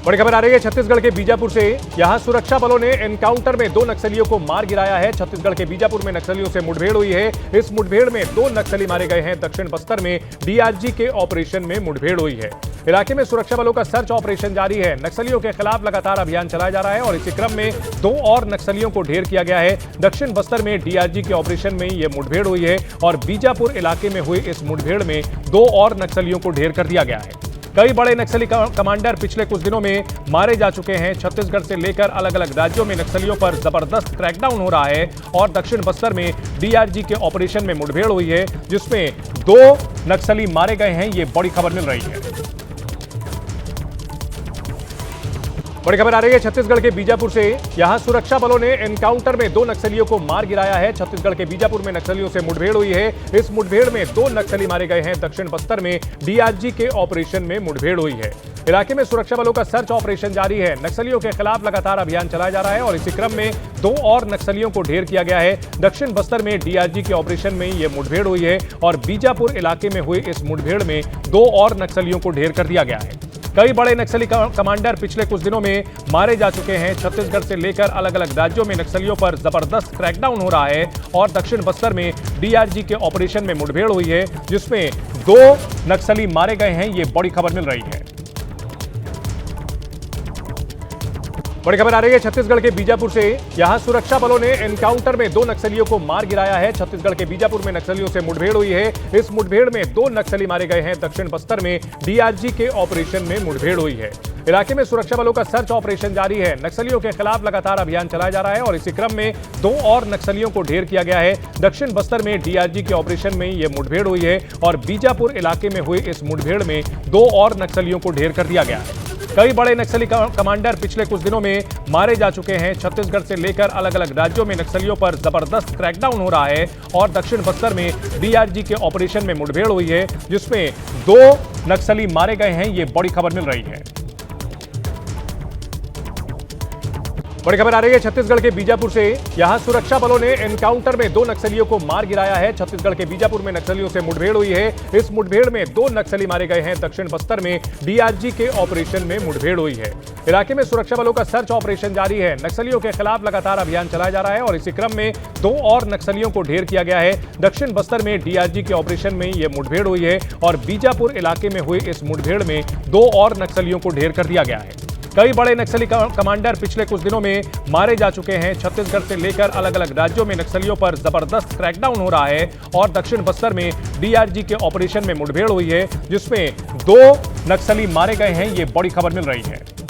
बड़ी खबर आ रही है छत्तीसगढ़ के बीजापुर से। यहां सुरक्षा बलों ने एनकाउंटर में 2 नक्सलियों को मार गिराया है। छत्तीसगढ़ के बीजापुर में नक्सलियों से मुठभेड़ हुई है। इस मुठभेड़ में 2 नक्सली मारे गए हैं। दक्षिण बस्तर में डीआरजी के ऑपरेशन में मुठभेड़ हुई है। इलाके में सुरक्षा बलों का सर्च ऑपरेशन जारी है। नक्सलियों के खिलाफ लगातार अभियान चलाया जा रहा है और इसी क्रम में 2 और नक्सलियों को ढेर किया गया है। दक्षिण बस्तर में डीआरजी के ऑपरेशन में यह मुठभेड़ हुई है और बीजापुर इलाके में हुई इस मुठभेड़ में 2 और नक्सलियों को ढेर कर दिया गया है। कई बड़े नक्सली कमांडर पिछले कुछ दिनों में मारे जा चुके हैं। छत्तीसगढ़ से लेकर अलग अलग राज्यों में नक्सलियों पर जबरदस्त क्रैकडाउन हो रहा है और दक्षिण बस्तर में डीआरजी के ऑपरेशन में मुठभेड़ हुई है जिसमें 2 नक्सली मारे गए हैं। ये बड़ी खबर मिल रही है। बड़ी खबर आ रही है छत्तीसगढ़ के बीजापुर से। यहां सुरक्षा बलों ने एनकाउंटर में 2 नक्सलियों को मार गिराया है। छत्तीसगढ़ के बीजापुर में नक्सलियों से मुठभेड़ हुई है। इस मुठभेड़ में 2 नक्सली मारे गए हैं। दक्षिण बस्तर में डीआरजी के ऑपरेशन में मुठभेड़ हुई है। इलाके में सुरक्षा बलों का सर्च ऑपरेशन जारी है। नक्सलियों के खिलाफ लगातार अभियान चलाया जा रहा है और इसी क्रम में 2 और नक्सलियों को ढेर किया गया है। दक्षिण बस्तर में डीआरजी के ऑपरेशन में यह मुठभेड़ हुई है और बीजापुर इलाके में हुई इस मुठभेड़ में 2 और नक्सलियों को ढेर कर दिया गया है। कई बड़े नक्सली कमांडर पिछले कुछ दिनों में मारे जा चुके हैं। छत्तीसगढ़ से लेकर अलग अलग राज्यों में नक्सलियों पर जबरदस्त क्रैकडाउन हो रहा है और दक्षिण बस्तर में डीआरजी के ऑपरेशन में मुठभेड़ हुई है जिसमें 2 नक्सली मारे गए हैं। ये बड़ी खबर मिल रही है। बड़ी खबर आ रही है छत्तीसगढ़ के बीजापुर से। यहां सुरक्षा बलों ने एनकाउंटर में 2 नक्सलियों को मार गिराया है। छत्तीसगढ़ के बीजापुर में नक्सलियों से मुठभेड़ हुई है। इस मुठभेड़ में 2 नक्सली मारे गए हैं। दक्षिण बस्तर में डीआरजी के ऑपरेशन में मुठभेड़ हुई है। इलाके में सुरक्षा बलों का सर्च ऑपरेशन जारी है। नक्सलियों के खिलाफ लगातार अभियान चलाया जा रहा है और इसी क्रम में 2 और नक्सलियों को ढेर किया गया है। दक्षिण बस्तर में डीआरजी के ऑपरेशन में यह मुठभेड़ हुई है और बीजापुर इलाके में हुई इस मुठभेड़ में 2 और नक्सलियों को ढेर कर दिया गया है। कई बड़े नक्सली कमांडर पिछले कुछ दिनों में मारे जा चुके हैं। छत्तीसगढ़ से लेकर अलग अलग राज्यों में नक्सलियों पर जबरदस्त क्रैकडाउन हो रहा है और दक्षिण बस्तर में डीआरजी के ऑपरेशन में मुठभेड़ हुई है जिसमें 2 नक्सली मारे गए हैं। ये बड़ी खबर मिल रही है। बड़ी खबर आ रही है छत्तीसगढ़ के बीजापुर से। यहां सुरक्षा बलों ने एनकाउंटर में 2 नक्सलियों को मार गिराया है। छत्तीसगढ़ के बीजापुर में नक्सलियों से मुठभेड़ हुई है। इस मुठभेड़ में 2 नक्सली मारे गए हैं। दक्षिण बस्तर में डीआरजी के ऑपरेशन में मुठभेड़ हुई है। इलाके में सुरक्षा बलों का सर्च ऑपरेशन जारी है। नक्सलियों के खिलाफ लगातार अभियान चलाया जा रहा है और इसी क्रम में 2 और नक्सलियों को ढेर किया गया है। दक्षिण बस्तर में डीआरजी के ऑपरेशन में यह मुठभेड़ हुई है और बीजापुर इलाके में हुई इस मुठभेड़ में 2 और नक्सलियों को ढेर कर दिया गया है। कई बड़े नक्सली कमांडर पिछले कुछ दिनों में मारे जा चुके हैं। छत्तीसगढ़ से लेकर अलग अलग राज्यों में नक्सलियों पर जबरदस्त क्रैकडाउन हो रहा है और दक्षिण बस्तर में डीआरजी के ऑपरेशन में मुठभेड़ हुई है जिसमें 2 नक्सली मारे गए हैं। ये बड़ी खबर मिल रही है।